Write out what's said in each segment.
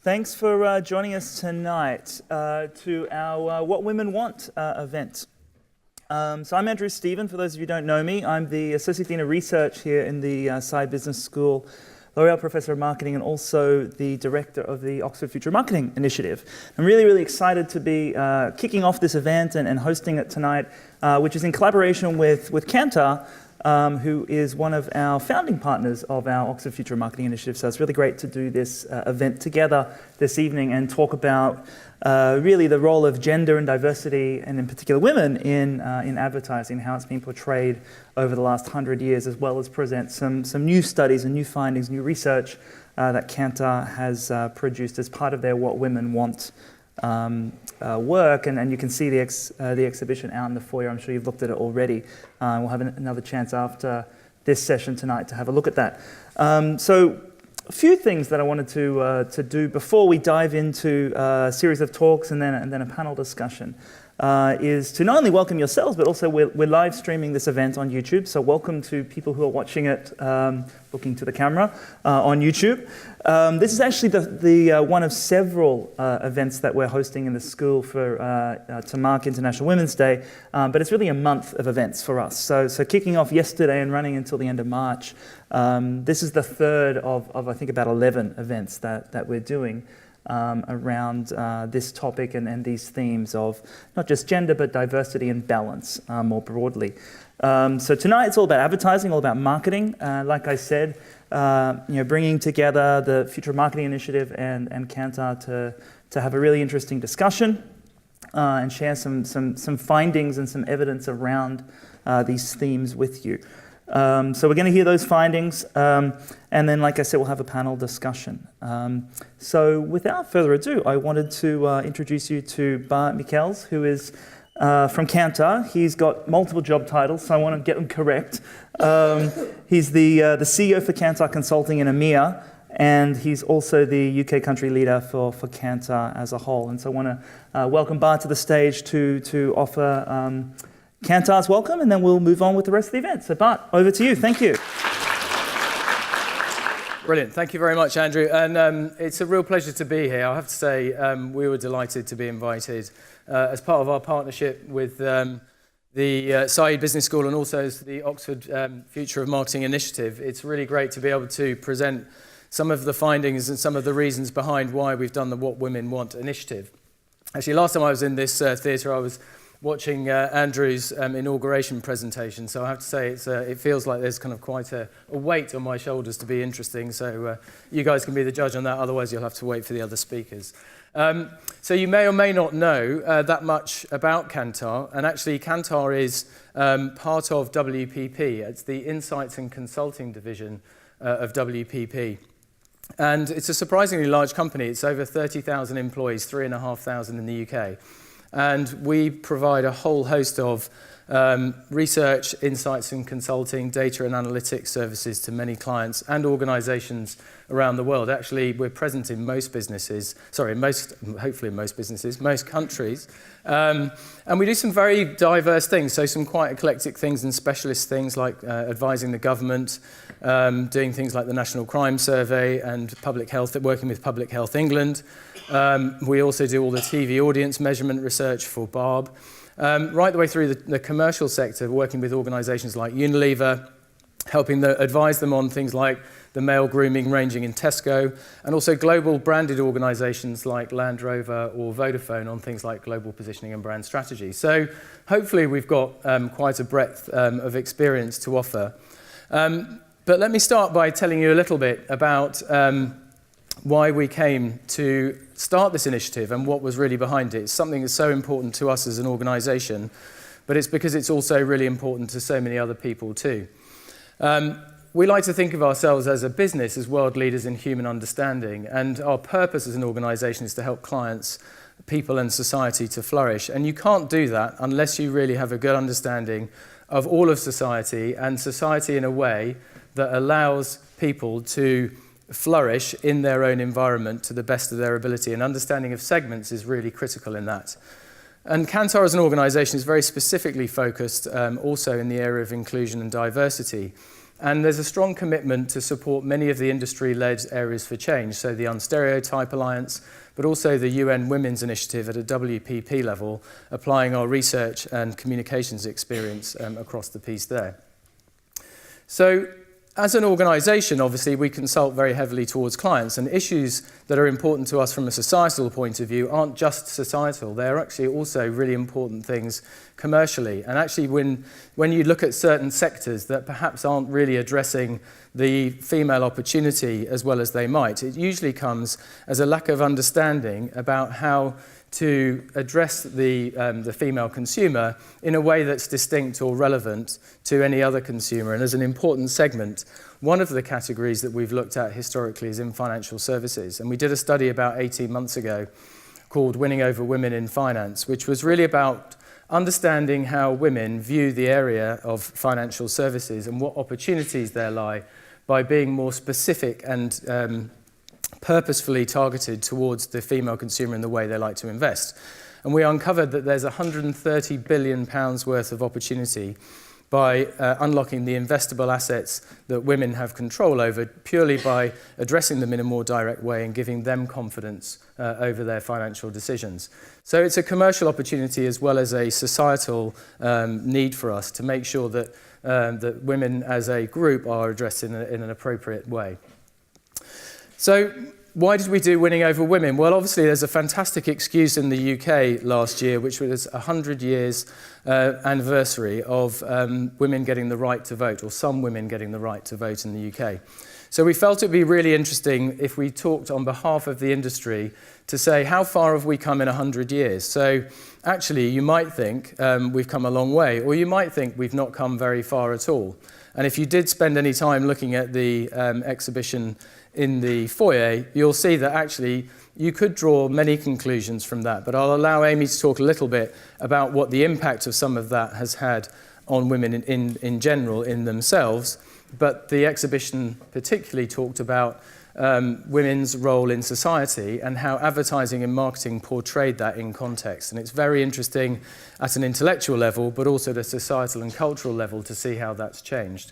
Thanks for joining us tonight to our What Women Want event. So I'm Andrew Stephen. For those of you who don't know me, I'm the Associate Dean of Research here in the Saïd Business School, L'Oreal Professor of Marketing, and also the Director of the Oxford Future Marketing Initiative. I'm really excited to be kicking off this event and hosting it tonight, which is in collaboration with Kantar, who is one of our founding partners of our Oxford Future Marketing Initiative. So it's really great to do this event together this evening and talk about really the role of gender and diversity, and in particular women, in advertising, how it's been portrayed over the last 100 years, as well as present some new studies and new findings, new research that Kantar has produced as part of their What Women Want work, and you can see the exhibition out in the foyer. I'm sure you've looked at it already. We'll have another chance after this session tonight to have a look at that. So a few things that I wanted to do before we dive into a series of talks and then a panel discussion is to not only welcome yourselves, but also we're live streaming this event on YouTube. So welcome to people who are watching it, looking to the camera on YouTube. This is actually the one of several events that we're hosting in the school to mark International Women's Day, but it's really a month of events for us. So kicking off yesterday and running until the end of March, this is the third of I think about 11 events that we're doing around this topic and these themes of not just gender, but diversity and balance more broadly. So tonight it's all about advertising, all about marketing. Like I said, bringing together the Future Marketing Initiative and Kantar to have a really interesting discussion and share some findings and some evidence around these themes with you. So we're going to hear those findings, and then, like I said, we'll have a panel discussion. So without further ado, I wanted to introduce you to Bart Nichols, who is from Kantar. He's got multiple job titles, so I want to get them correct. He's the CEO for Kantar Consulting in EMEA, and he's also the UK country leader for Kantar as a whole. And so I want to welcome Bart to the stage to offer Kantar's welcome, and then we'll move on with the rest of the event. So Bart, over to you. Thank you. Brilliant. Thank you very much, Andrew. And it's a real pleasure to be here. I have to say we were delighted to be invited as part of our partnership with the Saïd Business School and also as the Oxford Future of Marketing Initiative. It's really great to be able to present some of the findings and some of the reasons behind why we've done the What Women Want initiative. Actually, last time I was in this theatre, I was watching Andrew's inauguration presentation, so I have to say it feels like there's kind of quite a weight on my shoulders to be interesting, so you guys can be the judge on that, otherwise you'll have to wait for the other speakers. So you may or may not know that much about Kantar, and actually Kantar is part of WPP. It's the Insights and Consulting division of WPP. And it's a surprisingly large company. It's over 30,000 employees, 3,500 in the UK. And we provide a whole host of research, insights and consulting, data and analytics services to many clients and organizations around the world. Actually, we're present in most businesses, hopefully in most businesses, most countries. And we do some very diverse things, so some quite eclectic things and specialist things like advising the government, doing things like the National Crime Survey and public health, working with Public Health England. We also do all the TV audience measurement research for Barb. Right the way through the commercial sector, working with organisations like Unilever, helping advise them on things like the male grooming ranging in Tesco, and also global branded organisations like Land Rover or Vodafone on things like global positioning and brand strategy. So hopefully we've got quite a breadth of experience to offer. But let me start by telling you a little bit about why we came to start this initiative and what was really behind it. It's something that's so important to us as an organisation, but it's because it's also really important to so many other people too. We like to think of ourselves as a business as world leaders in human understanding, and our purpose as an organisation is to help clients, people and society to flourish. And you can't do that unless you really have a good understanding of all of society, and society in a way that allows people to flourish in their own environment to the best of their ability, and understanding of segments is really critical in that. And Kantar as an organisation is very specifically focused also in the area of inclusion and diversity. And there's a strong commitment to support many of the industry-led areas for change, so the Unstereotype Alliance, but also the UN Women's Initiative at a WPP level, applying our research and communications experience across the piece there. So, as an organisation, obviously, we consult very heavily towards clients, and issues that are important to us from a societal point of view aren't just societal. They're actually also really important things commercially. And actually, when you look at certain sectors that perhaps aren't really addressing the female opportunity as well as they might, it usually comes as a lack of understanding about how to address the female consumer in a way that's distinct or relevant to any other consumer. And as an important segment, one of the categories that we've looked at historically is in financial services. And we did a study about 18 months ago called Winning Over Women in Finance, which was really about understanding how women view the area of financial services and what opportunities there lie by being more specific and purposefully targeted towards the female consumer in the way they like to invest. And we uncovered that there's £130 billion worth of opportunity by unlocking the investable assets that women have control over purely by addressing them in a more direct way and giving them confidence over their financial decisions. So it's a commercial opportunity as well as a societal need for us to make sure that, that women as a group are addressed in an appropriate way. So why did we do Winning Over Women? Well, obviously, there's a fantastic excuse in the UK last year, which was 100 years anniversary of women getting the right to vote, or some women getting the right to vote in the UK. So we felt it'd be really interesting if we talked on behalf of the industry to say, how far have we come in 100 years? So actually, you might think we've come a long way, or you might think we've not come very far at all. And if you did spend any time looking at the exhibition in the foyer, you'll see that actually you could draw many conclusions from that, but I'll allow Amy to talk a little bit about what the impact of some of that has had on women in general in themselves. But the exhibition particularly talked about women's role in society and how advertising and marketing portrayed that in context. And it's very interesting at an intellectual level, but also at a societal and cultural level to see how that's changed.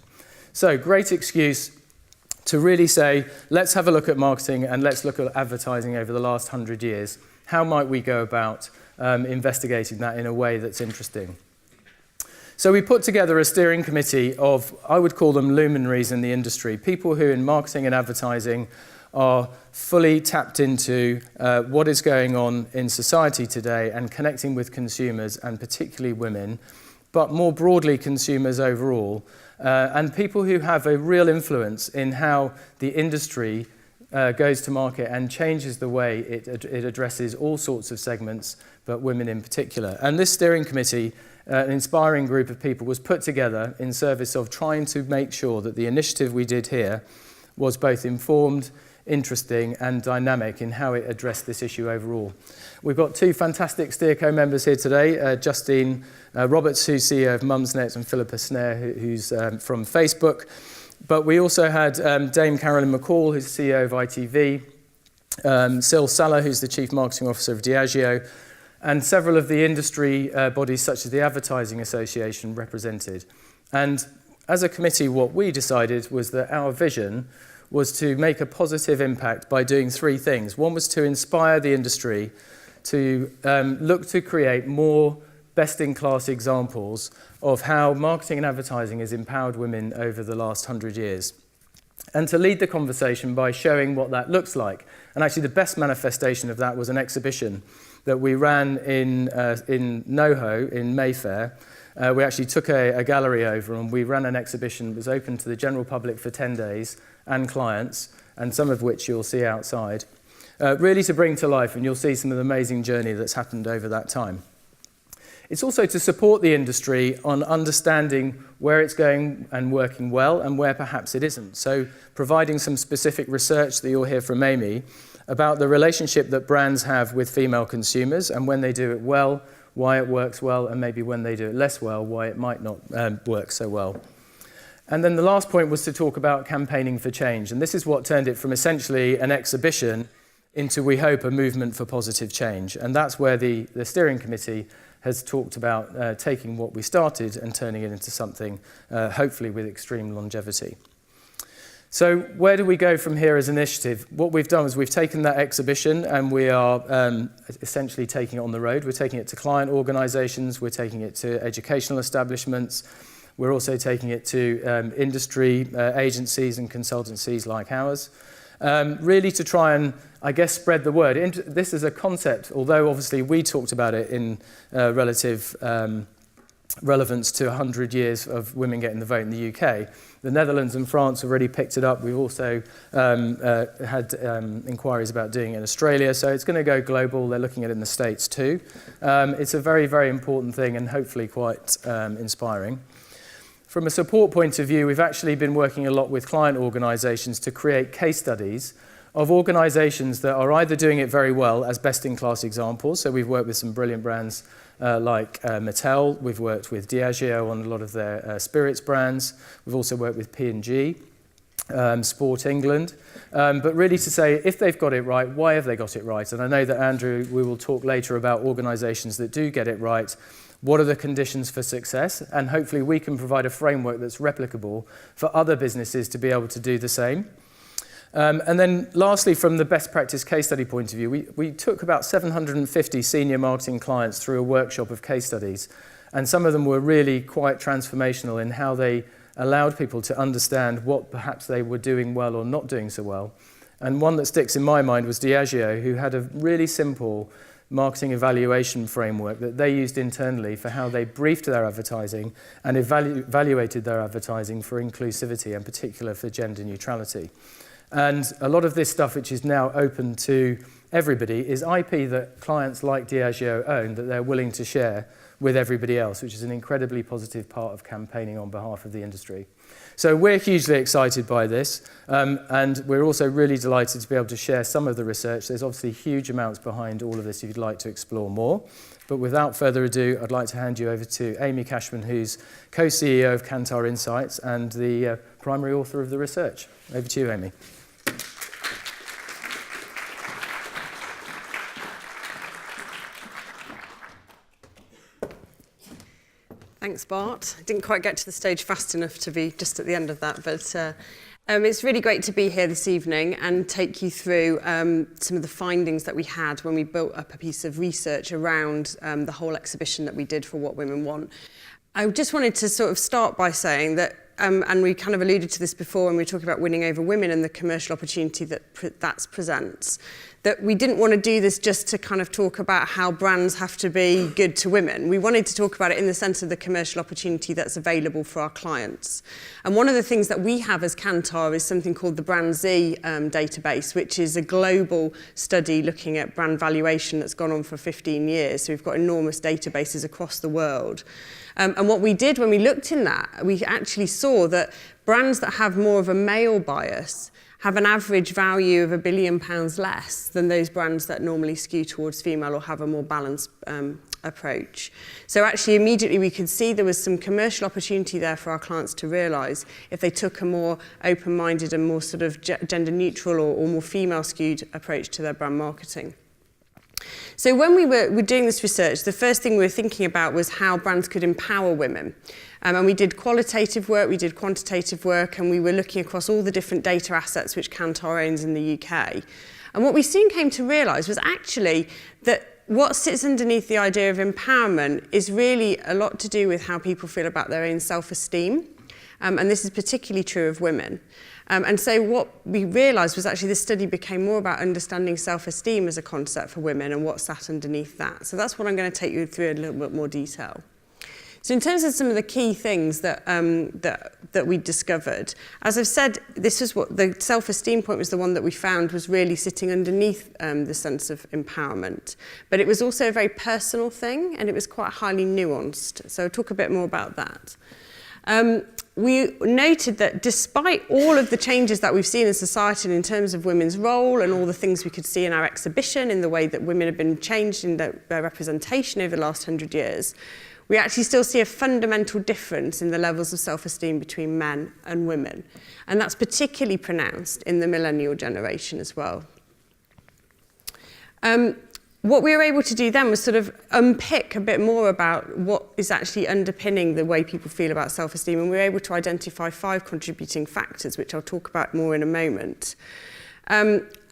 So, great excuse to really say, let's have a look at marketing and let's look at advertising over the last 100 years. How might we go about investigating that in a way that's interesting? So we put together a steering committee of, I would call them luminaries in the industry, people who in marketing and advertising are fully tapped into what is going on in society today and connecting with consumers, and particularly women, but more broadly consumers overall, and people who have a real influence in how the industry goes to market and changes the way it addresses all sorts of segments, but women in particular. And this steering committee, an inspiring group of people, was put together in service of trying to make sure that the initiative we did here was both informed, interesting and dynamic in how it addressed this issue overall. We've got two fantastic SteerCo members here today, Justine Roberts, who's CEO of Mumsnet, and Philippa Snare, who's from Facebook. But we also had Dame Carolyn McCall, who's CEO of ITV, Sil Salah, who's the Chief Marketing Officer of Diageo, and several of the industry bodies such as the Advertising Association represented. And as a committee, what we decided was that our vision was to make a positive impact by doing three things. One was to inspire the industry to look to create more best-in-class examples of how marketing and advertising has empowered women over the last 100 years. And to lead the conversation by showing what that looks like. And actually the best manifestation of that was an exhibition that we ran in NoHo in Mayfair. We actually took a gallery over and we ran an exhibition that was open to the general public for 10 days and clients, and some of which you'll see outside, really to bring to life, and you'll see some of the amazing journey that's happened over that time. It's also to support the industry on understanding where it's going and working well and where perhaps it isn't. So providing some specific research that you'll hear from Amy about the relationship that brands have with female consumers, and when they do it well, why it works well, and maybe when they do it less well, why it might not work so well. And then the last point was to talk about campaigning for change. And this is what turned it from essentially an exhibition into, we hope, a movement for positive change. And that's where the steering committee has talked about taking what we started and turning it into something, hopefully with extreme longevity. So where do we go from here as an initiative? What we've done is we've taken that exhibition and we are essentially taking it on the road. We're taking it to client organisations, we're taking it to educational establishments, we're also taking it to industry agencies and consultancies like ours, really to try and, I guess, spread the word. This is a concept, although obviously we talked about it in relative relevance to 100 years of women getting the vote in the UK. The Netherlands and France already picked it up. We've also had inquiries about doing it in Australia, so it's going to go global. They're looking at it in the States too. It's a very, very important thing and hopefully quite inspiring. From a support point of view, we've actually been working a lot with client organisations to create case studies of organisations that are either doing it very well as best-in-class examples. So we've worked with some brilliant brands like Mattel. We've worked with Diageo on a lot of their spirits brands. We've also worked with P&G, Sport England. But really to say, if they've got it right, why have they got it right? And I know that Andrew, we will talk later about organisations that do get it right. What are the conditions for success? And hopefully we can provide a framework that's replicable for other businesses to be able to do the same. And then lastly, from the best practice case study point of view, we took about 750 senior marketing clients through a workshop of case studies. And some of them were really quite transformational in how they allowed people to understand what perhaps they were doing well or not doing so well. And one that sticks in my mind was Diageo, who had a really simple marketing evaluation framework that they used internally for how they briefed their advertising and evaluated their advertising for inclusivity, in particular for gender neutrality. And a lot of this stuff, which is now open to everybody, is IP that clients like Diageo own that they're willing to share with everybody else, which is an incredibly positive part of campaigning on behalf of the industry. So we're hugely excited by this, and we're also really delighted to be able to share some of the research. There's obviously huge amounts behind all of this if you'd like to explore more. But without further ado, I'd like to hand you over to Amy Cashman, who's co-CEO of Kantar Insights and the primary author of the research. Over to you, Amy. Thanks, Bart. I didn't quite get to the stage fast enough to be just at the end of that, but it's really great to be here this evening and take you through some of the findings that we had when we built up a piece of research around the whole exhibition that we did for What Women Want. I just wanted to sort of start by saying that, and we kind of alluded to this before when we were talking about winning over women and the commercial opportunity that presents, that we didn't want to do this just to kind of talk about how brands have to be good to women. We wanted to talk about it in the sense of the commercial opportunity that's available for our clients. And one of the things that we have as Kantar is something called the Brand Z database, which is a global study looking at brand valuation that's gone on for 15 years. So we've got enormous databases across the world. And what we did when we looked in that, we actually saw that brands that have more of a male bias have an average value of £1 billion less than those brands that normally skew towards female or have a more balanced approach. So actually immediately we could see there was some commercial opportunity there for our clients to realise if they took a more open-minded and more sort of gender neutral or more female skewed approach to their brand marketing. So when we were doing this research, the first thing we were thinking about was how brands could empower women. And we did qualitative work, we did quantitative work, and we were looking across all the different data assets which Kantar owns in the UK. And what we soon came to realise was actually that what sits underneath the idea of empowerment is really a lot to do with how people feel about their own self-esteem. And this is particularly true of women. And so what we realised was actually this study became more about understanding self-esteem as a concept for women and what sat underneath that. So that's what I'm going to take you through in a little bit more detail. So in terms of some of the key things that we discovered, as I've said, this is what the self-esteem point was the one that we found was really sitting underneath the sense of empowerment. But it was also a very personal thing, and it was quite highly nuanced. So I'll talk a bit more about that. We noted that despite all of the changes that we've seen in society in terms of women's role and all the things we could see in our exhibition in the way that women have been changed in their representation over the last 100 years, we actually still see a fundamental difference in the levels of self-esteem between men and women. And that's particularly pronounced in the millennial generation as well. what we were able to do then was sort of unpick a bit more about what is actually underpinning the way people feel about self-esteem, and we were able to identify 5 contributing factors, which I'll talk about more in a moment.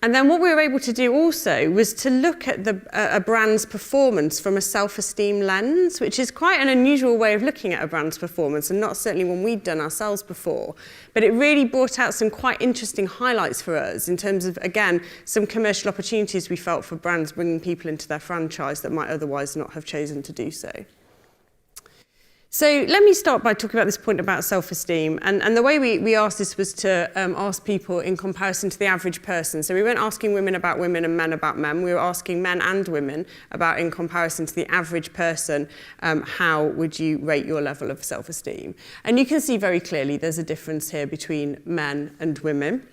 And then what we were able to do also was to look at a brand's performance from a self-esteem lens, which is quite an unusual way of looking at a brand's performance, and not certainly one we'd done ourselves before. But it really brought out some quite interesting highlights for us in terms of, again, some commercial opportunities we felt for brands bringing people into their franchise that might otherwise not have chosen to do so. So let me start by talking about this point about self-esteem. And the way we asked this was to ask people in comparison to the average person. So we weren't asking women about women and men about men. We were asking men and women about, in comparison to the average person, how would you rate your level of self-esteem? And you can see very clearly there's a difference here between men and women.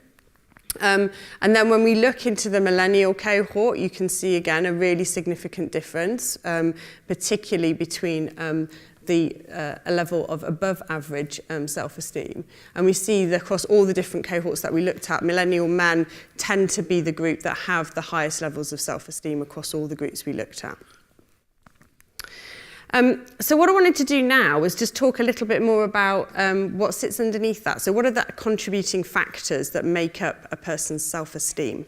And then when we look into the millennial cohort, you can see again a really significant difference, particularly between a level of above average self-esteem. And we see that across all the different cohorts that we looked at, millennial men tend to be the group that have the highest levels of self-esteem across all the groups we looked at. So what I wanted to do now was just talk a little bit more about what sits underneath that. So what are the contributing factors that make up a person's self-esteem?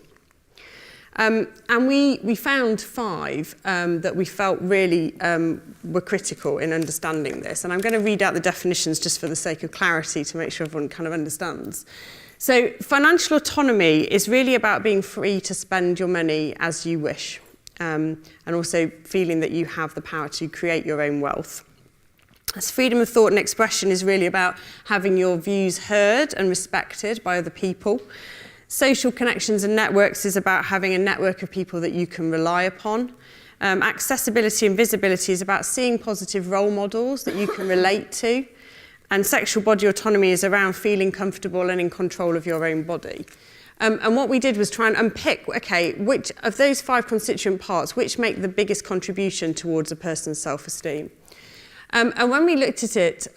And we found 5 that we felt really were critical in understanding this. And I'm going to read out the definitions just for the sake of clarity to make sure everyone kind of understands. So financial autonomy is really about being free to spend your money as you wish, and also feeling that you have the power to create your own wealth. As freedom of thought and expression is really about having your views heard and respected by other people. Social connections and networks is about having a network of people that you can rely upon. Accessibility and visibility is about seeing positive role models that you can relate to. And sexual body autonomy is around feeling comfortable and in control of your own body. And what we did was try and unpick, okay, which of those 5 constituent parts, which make the biggest contribution towards a person's self-esteem. And when we looked at it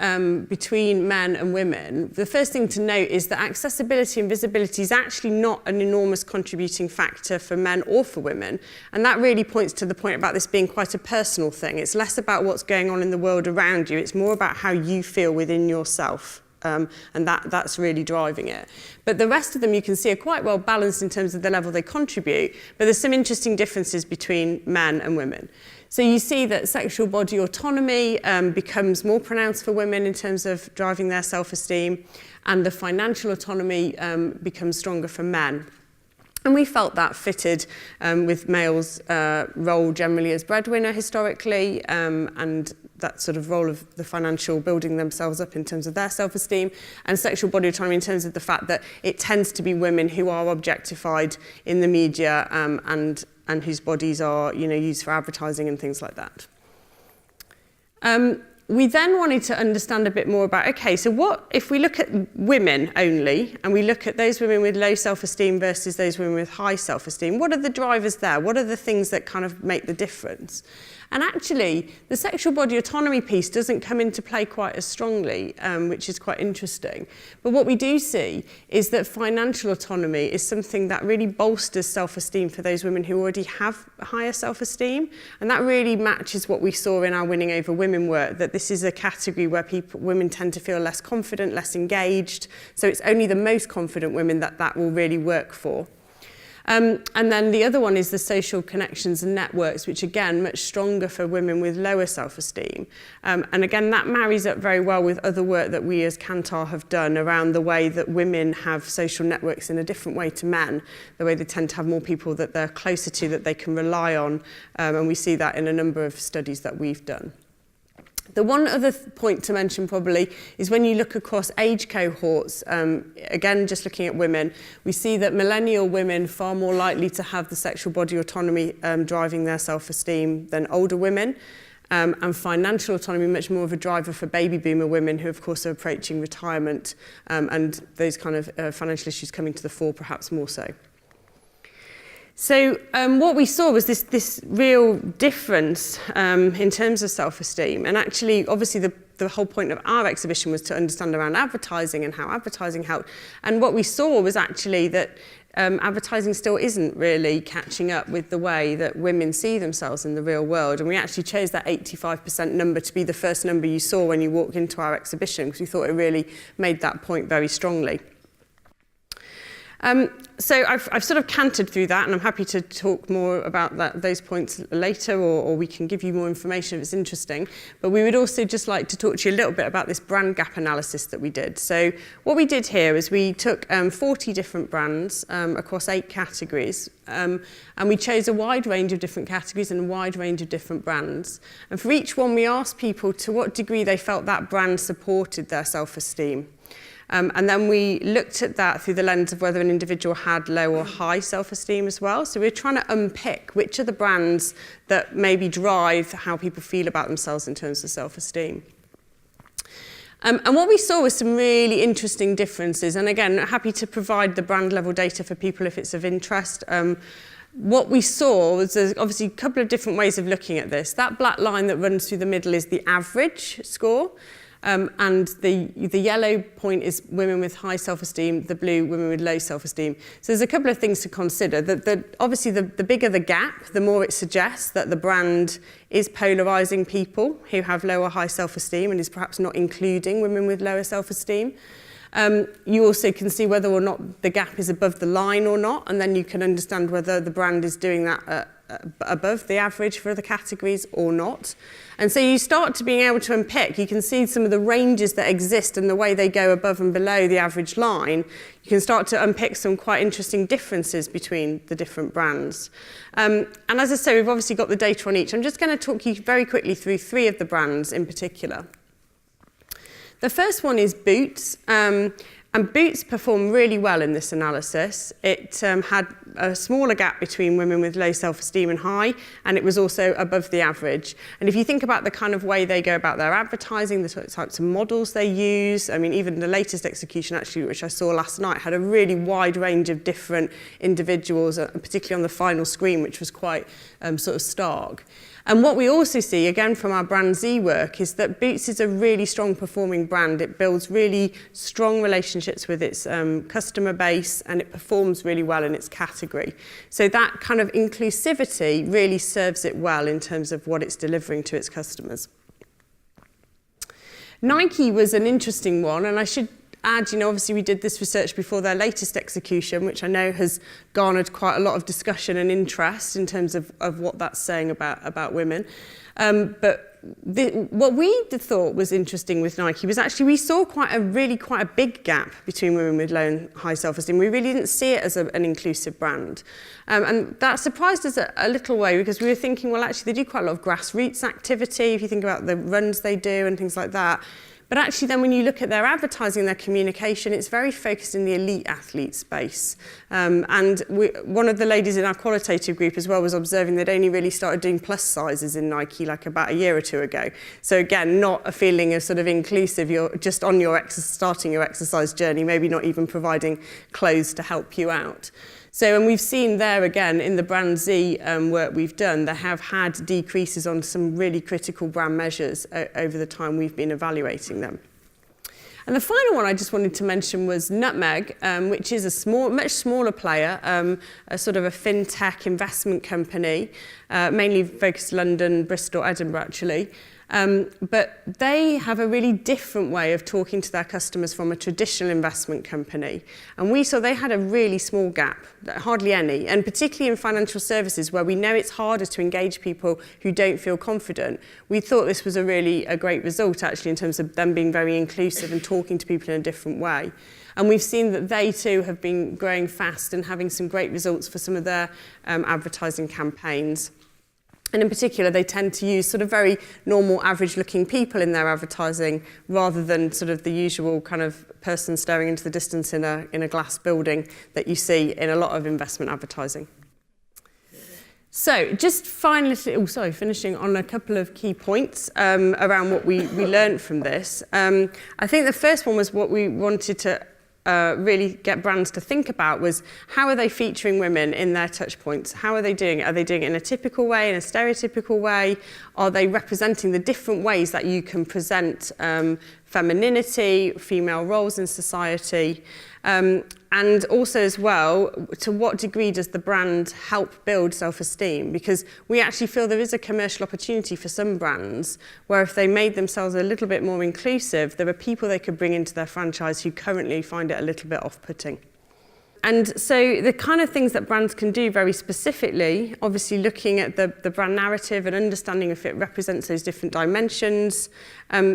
between men and women, the first thing to note is that accessibility and visibility is actually not an enormous contributing factor for men or for women. And that really points to the point about this being quite a personal thing. It's less about what's going on in the world around you. It's more about how you feel within yourself. And that's really driving it. But the rest of them you can see are quite well balanced in terms of the level they contribute, but there's some interesting differences between men and women. So you see that sexual body autonomy becomes more pronounced for women in terms of driving their self-esteem, and the financial autonomy becomes stronger for men. And we felt that fitted with males' role generally as breadwinner historically, and that sort of role of the financial building themselves up in terms of their self-esteem, and sexual body autonomy in terms of the fact that it tends to be women who are objectified in the media and whose bodies are, used for advertising and things like that. We then wanted to understand a bit more about, okay, so what if we look at women only, and we look at those women with low self-esteem versus those women with high self-esteem, what are the drivers there? What are the things that kind of make the difference? And actually, the sexual body autonomy piece doesn't come into play quite as strongly, which is quite interesting. But what we do see is that financial autonomy is something that really bolsters self-esteem for those women who already have higher self-esteem. And that really matches what we saw in our Winning Over Women work, that this is a category where women tend to feel less confident, less engaged. So it's only the most confident women that will really work for. And then the other one is the social connections and networks, which again, much stronger for women with lower self-esteem. And again, that marries up very well with other work that we as Kantar have done around the way that women have social networks in a different way to men, the way they tend to have more people that they're closer to, that they can rely on. And we see that in a number of studies that we've done. The one other point to mention probably is when you look across age cohorts, again, just looking at women, we see that millennial women are far more likely to have the sexual body autonomy driving their self-esteem than older women, and financial autonomy much more of a driver for baby boomer women who, of course, are approaching retirement, and those kind of financial issues coming to the fore perhaps more so. So what we saw was this real difference in terms of self-esteem. And actually, obviously, the whole point of our exhibition was to understand around advertising and how advertising helped. And what we saw was actually that advertising still isn't really catching up with the way that women see themselves in the real world. And we actually chose that 85% number to be the first number you saw when you walked into our exhibition, because we thought it really made that point very strongly. So I've sort of cantered through that, and I'm happy to talk more about those points later, or we can give you more information if it's interesting. But we would also just like to talk to you a little bit about this brand gap analysis that we did. So what we did here is we took 40 different brands across 8 categories, and we chose a wide range of different categories and a wide range of different brands. And for each one, we asked people to what degree they felt that brand supported their self-esteem. And then we looked at that through the lens of whether an individual had low or high self-esteem as well. So we're trying to unpick which are the brands that maybe drive how people feel about themselves in terms of self-esteem. And what we saw was some really interesting differences. And again, happy to provide the brand level data for people if it's of interest. What we saw was there's obviously a couple of different ways of looking at this. That black line that runs through the middle is the average score. And the yellow point is women with high self-esteem, the blue, women with low self-esteem. So there's a couple of things to consider. Obviously, the bigger the gap, the more it suggests that the brand is polarising people who have low or high self-esteem and is perhaps not including women with lower self-esteem. You also can see whether or not the gap is above the line or not, and then you can understand whether the brand is doing that above the average for the categories or not. And so you start to being able to unpick. You can see some of the ranges that exist and the way they go above and below the average line. You can start to unpick some quite interesting differences between the different brands. And as I say, we've obviously got the data on each. I'm just going to talk you very quickly through 3 of the brands in particular. The first one is Boots. And Boots performed really well in this analysis. It had a smaller gap between women with low self-esteem and high, and it was also above the average. And if you think about the kind of way they go about their advertising, the types of models they use, I mean, even the latest execution, actually, which I saw last night, had a really wide range of different individuals, particularly on the final screen, which was quite sort of stark. And what we also see, again, from our Brand Z work, is that Boots is a really strong performing brand. It builds really strong relationships with its customer base, and it performs really well in its category. So that kind of inclusivity really serves it well in terms of what it's delivering to its customers. Nike was an interesting one, and I should add, obviously we did this research before their latest execution, which I know has garnered quite a lot of discussion and interest in terms of what that's saying about women. But what we thought was interesting with Nike was actually we saw quite a big gap between women with low and high self-esteem. We really didn't see it as an inclusive brand. And that surprised us a little way, because we were thinking, well, actually they do quite a lot of grassroots activity, if you think about the runs they do and things like that. But actually then when you look at their advertising, their communication, it's very focused in the elite athlete space. And one of the ladies in our qualitative group as well was observing they'd only really started doing plus sizes in Nike like about a year or 2 ago. So again, not a feeling of sort of inclusive, you're just on your starting your exercise journey, maybe not even providing clothes to help you out. So, and we've seen there again in the Brand Z work we've done, they have had decreases on some really critical brand measures over the time we've been evaluating them. And the final one I just wanted to mention was Nutmeg, which is a much smaller player, a sort of a fintech investment company, mainly focused London, Bristol, Edinburgh actually. But they have a really different way of talking to their customers from a traditional investment company. And we saw they had a really small gap, hardly any, and particularly in financial services where we know it's harder to engage people who don't feel confident. We thought this was a great result actually in terms of them being very inclusive and talking to people in a different way. And we've seen that they too have been growing fast and having some great results for some of their advertising campaigns. And in particular, they tend to use sort of very normal, average-looking people in their advertising rather than sort of the usual kind of person staring into the distance in a glass building that you see in a lot of investment advertising. So just finishing on a couple of key points around what we learned from this. I think the first one was what we wanted to really get brands to think about was, how are they featuring women in their touch points? How are they doing it? Are they doing it in a typical way, in a stereotypical way? Are they representing the different ways that you can present femininity, female roles in society? And also as well, to what degree does the brand help build self-esteem? Because we actually feel there is a commercial opportunity for some brands where if they made themselves a little bit more inclusive, there are people they could bring into their franchise who currently find it a little bit off-putting. And so the kind of things that brands can do very specifically, obviously looking at the brand narrative and understanding if it represents those different dimensions,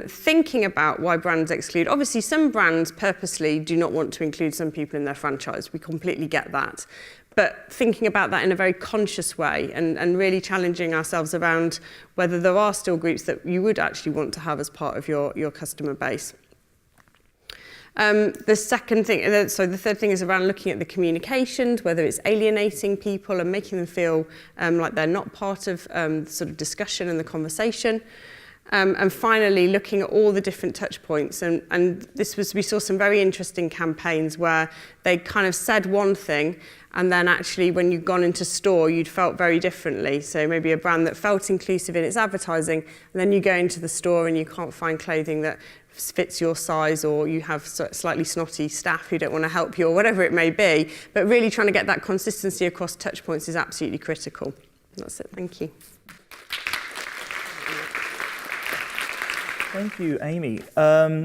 thinking about why brands exclude. Obviously, some brands purposely do not want to include some people in their franchise. We completely get that. But thinking about that in a very conscious way and really challenging ourselves around whether there are still groups that you would actually want to have as part of your customer base. The third thing is around looking at the communications, whether it's alienating people and making them feel like they're not part of the sort of discussion and the conversation. And finally, looking at all the different touch points. And we saw some very interesting campaigns where they kind of said one thing, and then actually when you'd gone into store, you'd felt very differently. So maybe a brand that felt inclusive in its advertising, and then you go into the store and you can't find clothing that fits your size, or you have slightly snotty staff who don't want to help you, or whatever it may be. But really trying to get that consistency across touch points is absolutely critical. That's it. Thank you. Thank you, Amy.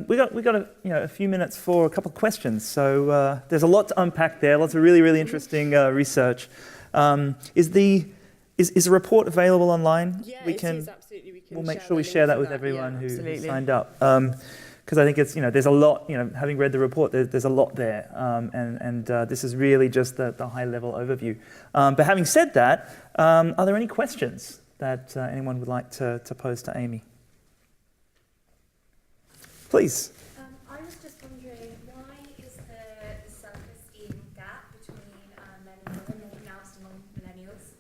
We got a few minutes for a couple of questions. So there's a lot to unpack there. Lots of really, really interesting research. Is the report available online? Yeah, it is, absolutely. We'll make sure we share that with everyone who signed up. Because I think it's, there's a lot, having read the report, there's a lot there. And this is really just the high-level overview. But having said that, are there any questions that anyone would like to pose to Amy? Please. I was just wondering, why is the self-esteem gap between men and women more pronounced among millennials?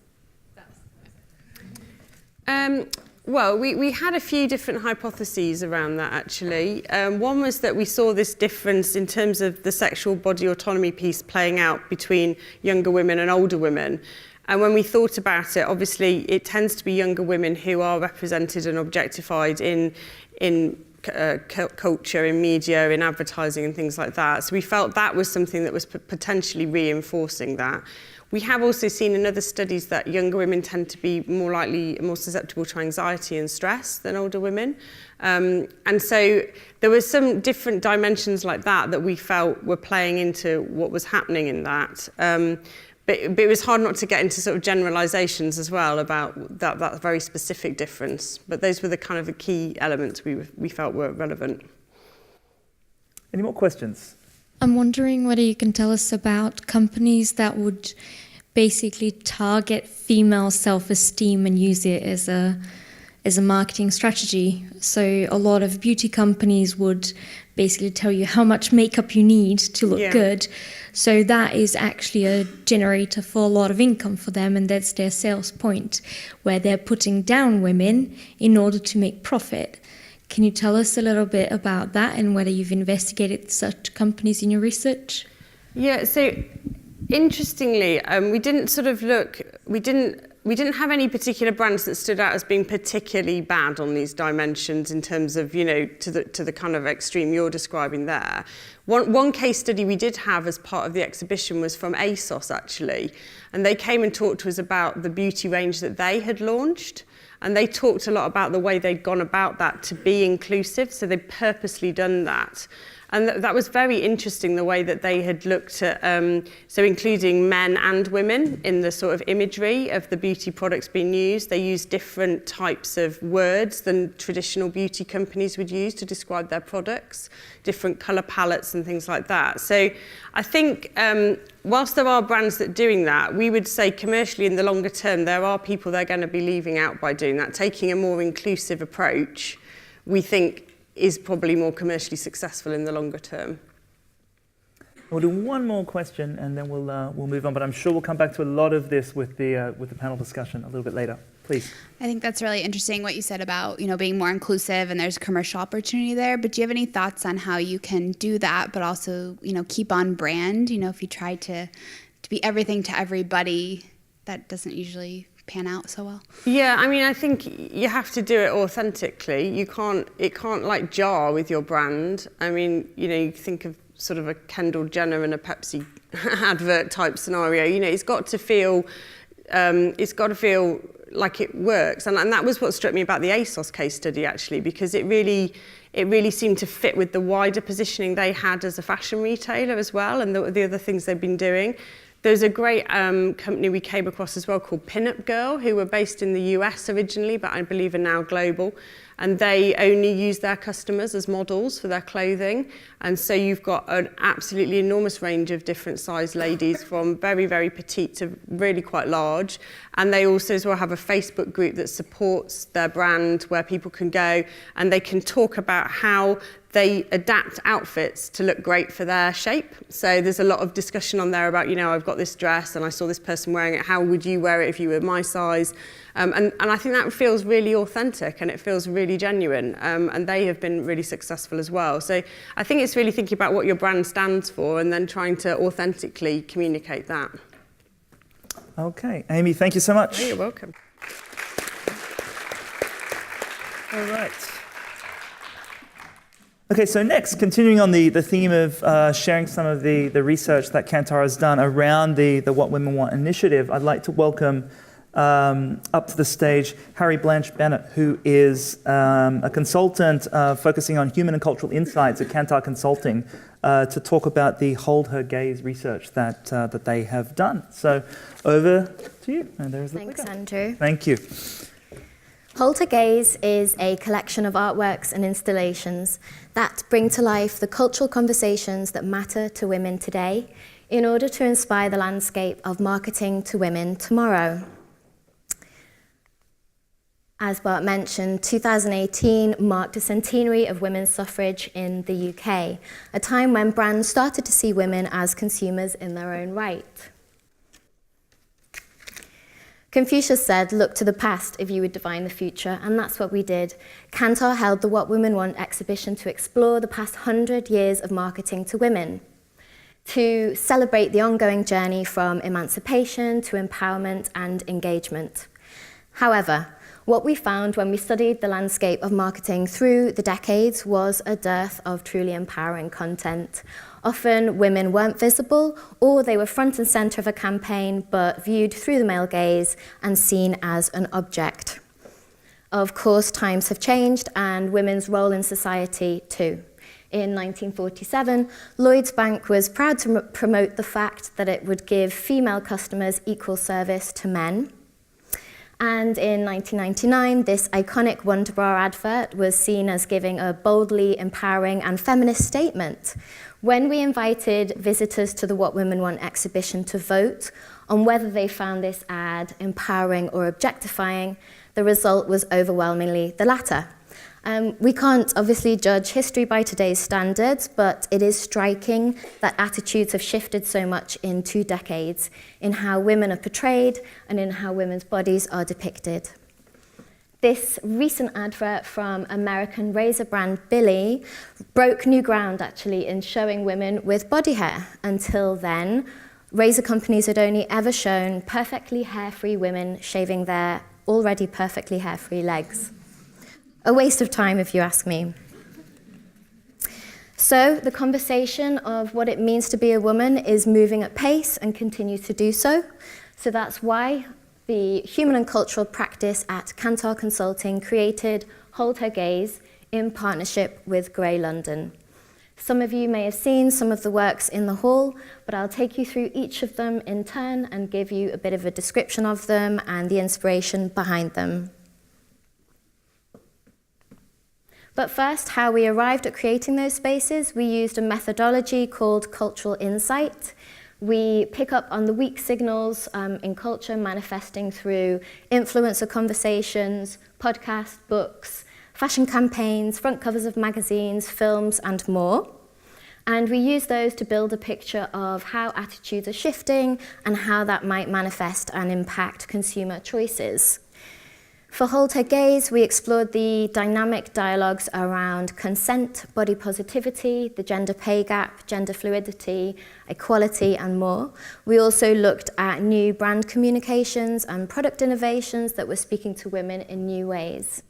Well, we had a few different hypotheses around that, actually. One was that we saw this difference in terms of the sexual body autonomy piece playing out between younger women and older women. And when we thought about it, obviously, it tends to be younger women who are represented and objectified in culture, in media, in advertising and things like that. So we felt that was something that was potentially reinforcing that. We have also seen in other studies that younger women tend to be more susceptible to anxiety and stress than older women. And so there were some different dimensions like that we felt were playing into what was happening in that. But it was hard not to get into sort of generalizations as well about that very specific difference. But those were the kind of the key elements we felt were relevant. Any more questions? I'm wondering whether you can tell us about companies that would basically target female self-esteem and use it as a marketing strategy. So a lot of beauty companies would basically tell you how much makeup you need to look good. So that is actually a generator for a lot of income for them, and that's their sales point, where they're putting down women in order to make profit. Can you tell us a little bit about that and whether you've investigated such companies in your research? Yeah, so interestingly, we didn't have any particular brands that stood out as being particularly bad on these dimensions in terms of, to the kind of extreme you're describing there. One case study we did have as part of the exhibition was from ASOS, actually, and they came and talked to us about the beauty range that they had launched. And they talked a lot about the way they'd gone about that to be inclusive, so they'd purposely done that. And that was very interesting, the way that they had looked at, so including men and women in the sort of imagery of the beauty products being used. They used different types of words than traditional beauty companies would use to describe their products, different colour palettes and things like that. So I think whilst there are brands that are doing that, we would say commercially in the longer term, there are people they're going to be leaving out by doing that. Taking a more inclusive approach, we think, is probably more commercially successful in the longer term. We'll do one more question and then we'll move on. But I'm sure we'll come back to a lot of this with the panel discussion a little bit later. please. I think that's really interesting what you said about, being more inclusive and there's a commercial opportunity there. But do you have any thoughts on how you can do that, but also, keep on brand? If you try to be everything to everybody, that doesn't usually pan out so well. Yeah, I mean, I think you have to do it authentically. It can't like jar with your brand. I mean, you think of sort of a Kendall Jenner and a Pepsi advert type scenario. It's got to feel like it works. And that was what struck me about the ASOS case study, actually, because it really seemed to fit with the wider positioning they had as a fashion retailer as well, and the other things they've been doing. There's a great company we came across as well called Pinup Girl, who were based in the US originally, but I believe are now global. And they only use their customers as models for their clothing. And so you've got an absolutely enormous range of different size ladies, from very, very petite to really quite large. And they also as well have a Facebook group that supports their brand, where people can go and they can talk about how they adapt outfits to look great for their shape. So there's a lot of discussion on there about, I've got this dress and I saw this person wearing it. How would you wear it if you were my size? And I think that feels really authentic and it feels really genuine. And they have been really successful as well. So I think it's really thinking about what your brand stands for and then trying to authentically communicate that. Okay, Amy, thank you so much. Oh, you're welcome. All right. Okay, so next, continuing on the theme of sharing some of the research that Kantar has done around the What Women Want initiative, I'd like to welcome up to the stage Blanche Bennett, who is a consultant focusing on human and cultural insights at Kantar Consulting, to talk about the Hold Her Gaze research that they have done. So over to you. And there's the Thanks, clicker. Andrew. Thank you. Hold Her Gaze is a collection of artworks and installations that bring to life the cultural conversations that matter to women today in order to inspire the landscape of marketing to women tomorrow. As Bart mentioned, 2018 marked a centenary of women's suffrage in the UK, a time when brands started to see women as consumers in their own right. Confucius said, "Look to the past if you would divine the future," and that's what we did. Kantar held the What Women Want exhibition to explore the past 100 years of marketing to women, to celebrate the ongoing journey from emancipation to empowerment and engagement. However, what we found when we studied the landscape of marketing through the decades was a dearth of truly empowering content. Often women weren't visible, or they were front and center of a campaign but viewed through the male gaze and seen as an object. Of course, times have changed and women's role in society too. In 1947, Lloyds Bank was proud to promote the fact that it would give female customers equal service to men. And in 1999, this iconic Wonder Bra advert was seen as giving a boldly empowering and feminist statement. When we invited visitors to the What Women Want exhibition to vote on whether they found this ad empowering or objectifying, the result was overwhelmingly the latter. We can't obviously judge history by today's standards, but it is striking that attitudes have shifted so much in 2 decades in how women are portrayed and in how women's bodies are depicted. This recent advert from American razor brand Billie broke new ground actually in showing women with body hair. Until then, razor companies had only ever shown perfectly hair-free women shaving their already perfectly hair-free legs. A waste of time, if you ask me. So the conversation of what it means to be a woman is moving at pace and continues to do so. So that's why the human and cultural practice at Kantar Consulting created Hold Her Gaze in partnership with Grey London. Some of you may have seen some of the works in the hall, but I'll take you through each of them in turn and give you a bit of a description of them and the inspiration behind them. But first, how we arrived at creating those spaces, we used a methodology called cultural insight. We pick up on the weak signals in culture manifesting through influencer conversations, podcasts, books, fashion campaigns, front covers of magazines, films, and more. And we use those to build a picture of how attitudes are shifting and how that might manifest and impact consumer choices. For Hold Her Gaze, we explored the dynamic dialogues around consent, body positivity, the gender pay gap, gender fluidity, equality, and more. We also looked at new brand communications and product innovations that were speaking to women in new ways.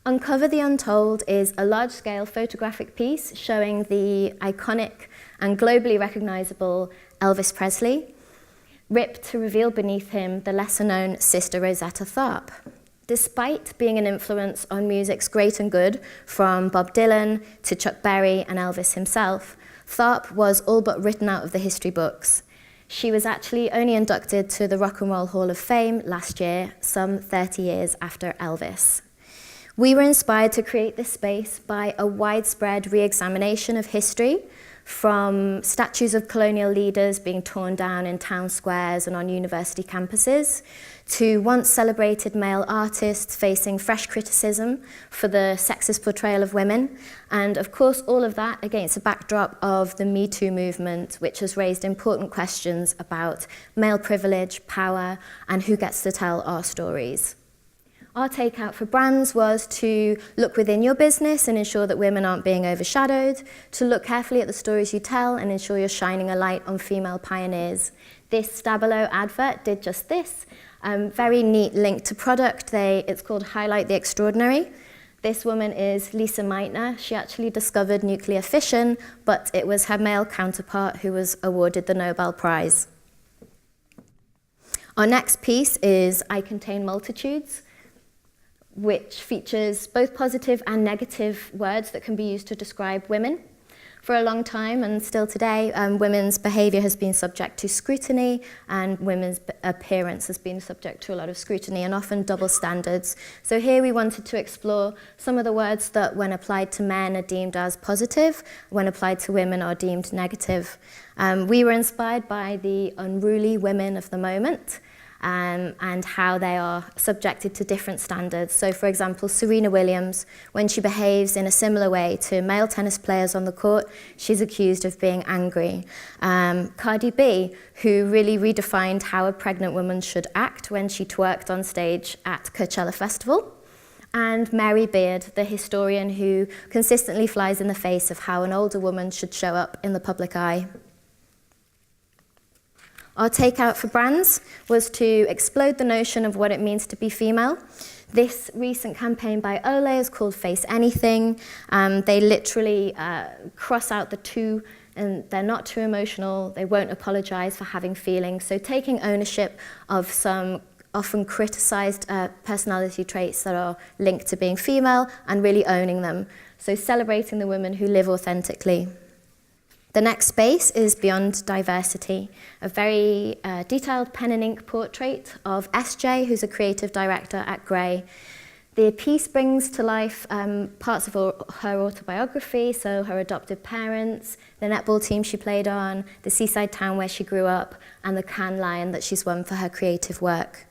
Uncover the Untold is a large-scale photographic piece showing the iconic and globally recognizable Elvis Presley, ripped to reveal beneath him the lesser-known Sister Rosetta Tharpe. Despite being an influence on music's great and good, from Bob Dylan to Chuck Berry and Elvis himself, Tharpe was all but written out of the history books. She was actually only inducted to the Rock and Roll Hall of Fame last year, some 30 years after Elvis. We were inspired to create this space by a widespread re-examination of history, from statues of colonial leaders being torn down in town squares and on university campuses, to once celebrated male artists facing fresh criticism for the sexist portrayal of women, and of course all of that against a backdrop of the Me Too movement, which has raised important questions about male privilege, power, and who gets to tell our stories. Our takeout for brands was to look within your business and ensure that women aren't being overshadowed, to look carefully at the stories you tell and ensure you're shining a light on female pioneers. This Stabilo advert did just this. Very neat link to product. It's called Highlight the Extraordinary. This woman is Lisa Meitner. She actually discovered nuclear fission, but it was her male counterpart who was awarded the Nobel Prize. Our next piece is I Contain Multitudes, which features both positive and negative words that can be used to describe women. For a long time, and still today, women's behaviour has been subject to scrutiny, and women's appearance has been subject to a lot of scrutiny and often double standards. So here we wanted to explore some of the words that, when applied to men, are deemed as positive, when applied to women are deemed negative. We were inspired by the unruly women of the moment, and how they are subjected to different standards. So, for example, Serena Williams, when she behaves in a similar way to male tennis players on the court, she's accused of being angry. Cardi B, who really redefined how a pregnant woman should act when she twerked on stage at Coachella Festival. And Mary Beard, the historian who consistently flies in the face of how an older woman should show up in the public eye. Our takeout for brands was to explode the notion of what it means to be female. This recent campaign by Olay is called Face Anything. They literally cross out the two, and they're not too emotional. They won't apologize for having feelings. So taking ownership of some often criticized personality traits that are linked to being female and really owning them. So celebrating the women who live authentically. The next space is Beyond Diversity, a very detailed pen and ink portrait of SJ, who's a creative director at Grey. The piece brings to life parts of her autobiography, so her adoptive parents, the netball team she played on, the seaside town where she grew up, and the Cannes Lion that she's won for her creative work.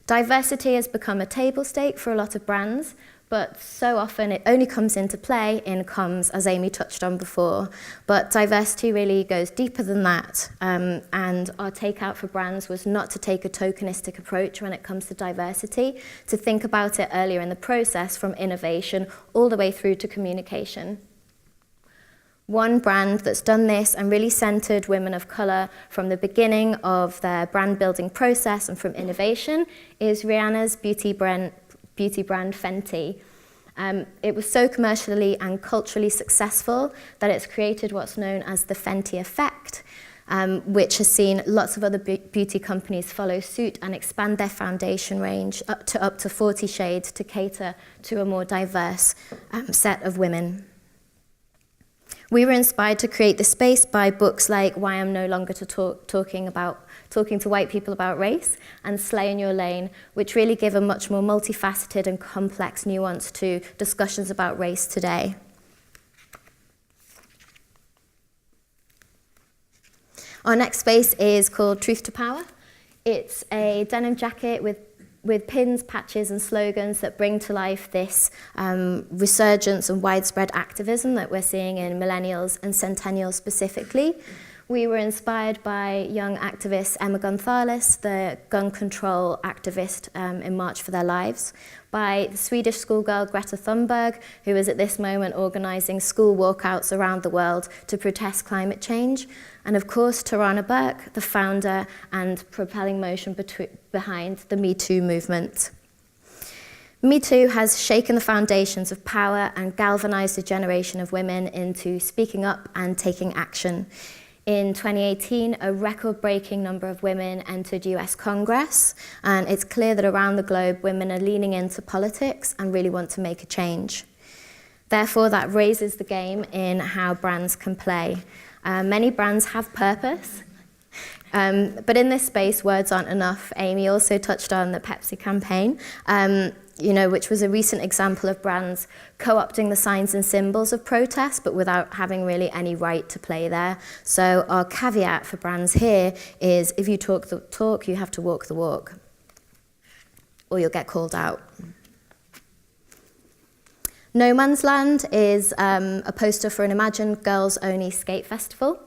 Diversity has become a table stake for a lot of brands, but so often it only comes into play in comms, as Amy touched on before. But diversity really goes deeper than that. And our takeout for brands was not to take a tokenistic approach when it comes to diversity, to think about it earlier in the process, from innovation all the way through to communication. One brand that's done this and really centered women of color from the beginning of their brand building process and from innovation is Rihanna's beauty brand Fenty. It was so commercially and culturally successful that it's created what's known as the Fenty effect, which has seen lots of other beauty companies follow suit and expand their foundation range up to 40 shades to cater to a more diverse set of women. We were inspired to create the space by books like Why I'm No Longer Talking to White People About Race and Slay in Your Lane, which really give a much more multifaceted and complex nuance to discussions about race today. Our next space is called Truth to Power. It's a denim jacket with pins, patches, and slogans that bring to life this resurgence and widespread activism that we're seeing in millennials and centennials specifically. We were inspired by young activist Emma Gonzalez, the gun control activist in March for Their Lives, by the Swedish schoolgirl Greta Thunberg, who is at this moment organising school walkouts around the world to protest climate change, and of course Tarana Burke, the founder and propelling motion behind the Me Too movement. Me Too has shaken the foundations of power and galvanised a generation of women into speaking up and taking action. In 2018, a record-breaking number of women entered US Congress, and it's clear that around the globe, women are leaning into politics and really want to make a change. Therefore, that raises the game in how brands can play. Many brands have purpose, but in this space, words aren't enough. Amy also touched on the Pepsi campaign, which was a recent example of brands co-opting the signs and symbols of protest, but without having really any right to play there. So our caveat for brands here is if you talk the talk, you have to walk the walk, or you'll get called out. No Man's Land is a poster for an Imagine Girls-Only skate festival.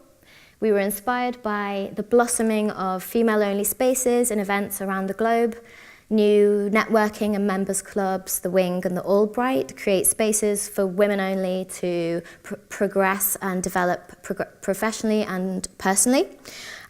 We were inspired by the blossoming of female-only spaces and events around the globe. New networking and members clubs, the Wing and the Albright, create spaces for women only to progress and develop professionally and personally.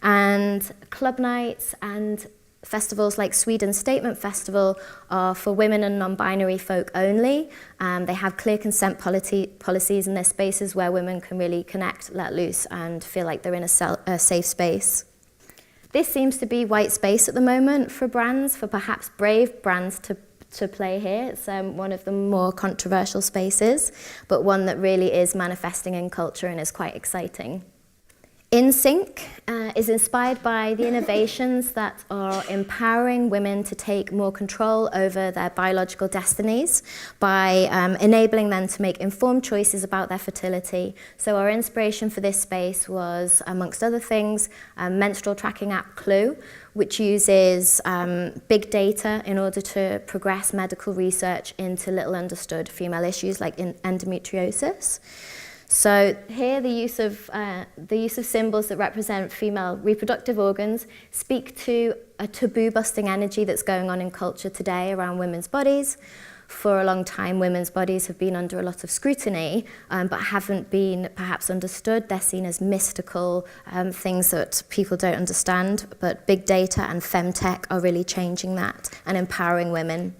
And club nights and festivals like Sweden Statement Festival are for women and non-binary folk only. They have clear consent policies in their spaces where women can really connect, let loose, and feel like they're in a safe space. This seems to be white space at the moment for brands, for perhaps brave brands to play here. It's one of the more controversial spaces, but one that really is manifesting in culture and is quite exciting. InSync is inspired by the innovations that are empowering women to take more control over their biological destinies by enabling them to make informed choices about their fertility. So our inspiration for this space was, amongst other things, menstrual tracking app Clue, which uses big data in order to progress medical research into little understood female issues like endometriosis. So here, the use of symbols that represent female reproductive organs speak to a taboo-busting energy that's going on in culture today around women's bodies. For a long time, women's bodies have been under a lot of scrutiny, but haven't been perhaps understood. They're seen as mystical things that people don't understand, but big data and femtech are really changing that and empowering women.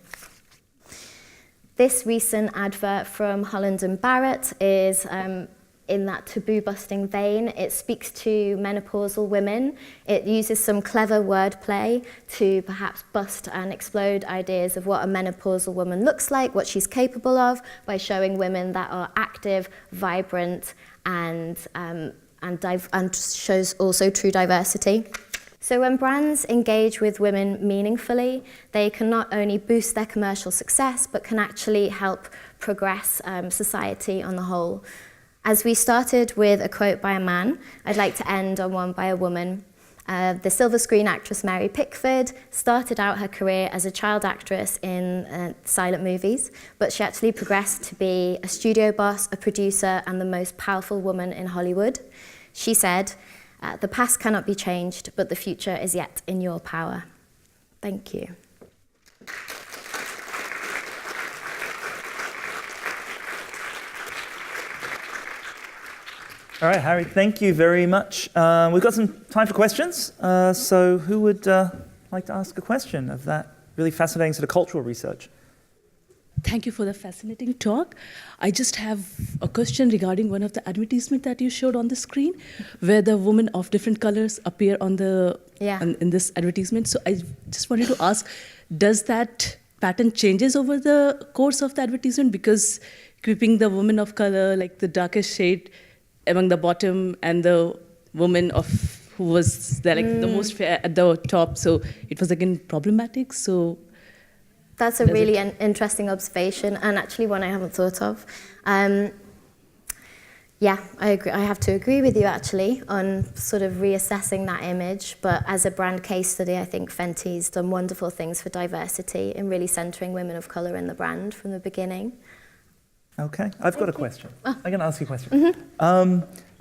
This recent advert from Holland & Barrett is in that taboo-busting vein. It speaks to menopausal women. It uses some clever wordplay to perhaps bust and explode ideas of what a menopausal woman looks like, what she's capable of, by showing women that are active, vibrant, and shows also true diversity. So when brands engage with women meaningfully, they can not only boost their commercial success, but can actually help progress society on the whole. As we started with a quote by a man, I'd like to end on one by a woman. The silver screen actress Mary Pickford started out her career as a child actress in silent movies, but she actually progressed to be a studio boss, a producer, and the most powerful woman in Hollywood. She said, "The past cannot be changed, but the future is yet in your power." Thank you. All right, Harry, thank you very much. We've got some time for questions. So who would like to ask a question of that really fascinating sort of cultural research? Thank you for the fascinating talk. I just have a question regarding one of the advertisements that you showed on the screen, where the women of different colors appear on the in this advertisement. So I just wanted to ask, does that pattern changes over the course of the advertisement? Because keeping the woman of color, like the darkest shade among the bottom, and the woman who was there, like the most fair at the top, so it was again problematic. So. That's a really interesting observation, and actually one I haven't thought of. Yeah, I agree. I have to agree with you actually on sort of reassessing that image. But as a brand case study, I think Fenty's done wonderful things for diversity in really centering women of colour in the brand from the beginning. Okay, I've got a question. I'm going to ask you a question.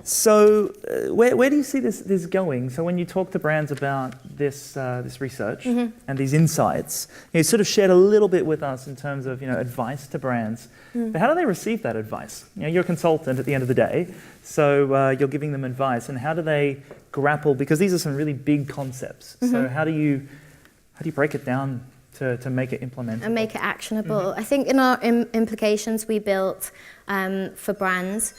So where do you see this going? So when you talk to brands about this research and these insights, you sort of shared a little bit with us in terms of advice to brands. But how do they receive that advice? You're a consultant at the end of the day, so you're giving them advice, and how do they grapple? Because these are some really big concepts. So how do you break it down to make it implementable? And make it actionable. I think in our implications we built for brands,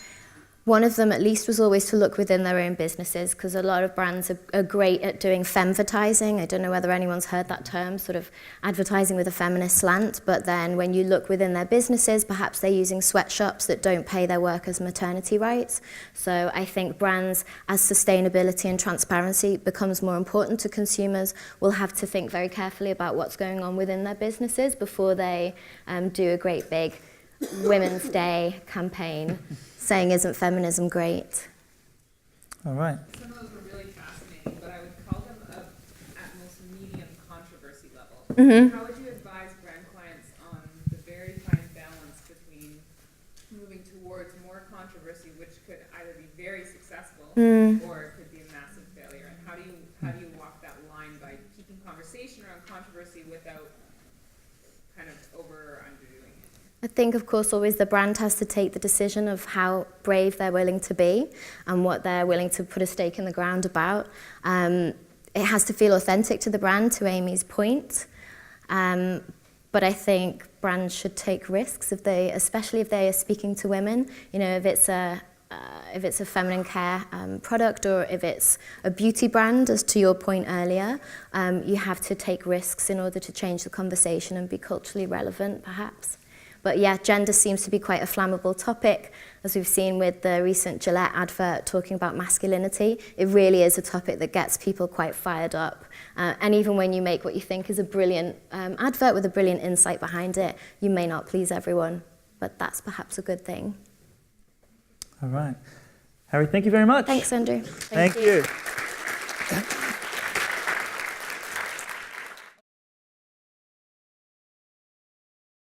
one of them at least was always to look within their own businesses, because a lot of brands are great at doing femvertising. I don't know whether anyone's heard that term, sort of advertising with a feminist slant, but then when you look within their businesses, perhaps they're using sweatshops that don't pay their workers maternity rights. So I think brands, as sustainability and transparency becomes more important to consumers, will have to think very carefully about what's going on within their businesses before they do a great big Women's Day campaign saying, isn't feminism great? All right. Some of those were really fascinating, but I would call them at most medium controversy level. How would you advise brand clients on the very fine balance between moving towards more controversy, which could either be very successful or it could be a massive failure? And how do you walk that line by keeping conversation around controversy without kind of over or underdoing it? I think, of course, always the brand has to take the decision of how brave they're willing to be and what they're willing to put a stake in the ground about. It has to feel authentic to the brand, to Amy's point. But I think brands should take risks, especially if they are speaking to women. If it's a feminine care product, or if it's a beauty brand, as to your point earlier, you have to take risks in order to change the conversation and be culturally relevant, perhaps. But yeah, gender seems to be quite a flammable topic, as we've seen with the recent Gillette advert talking about masculinity. It really is a topic that gets people quite fired up. And even when you make what you think is a brilliant advert with a brilliant insight behind it, you may not please everyone, but that's perhaps a good thing. All right. Harry, thank you very much. Thanks, Andrew. Thank you.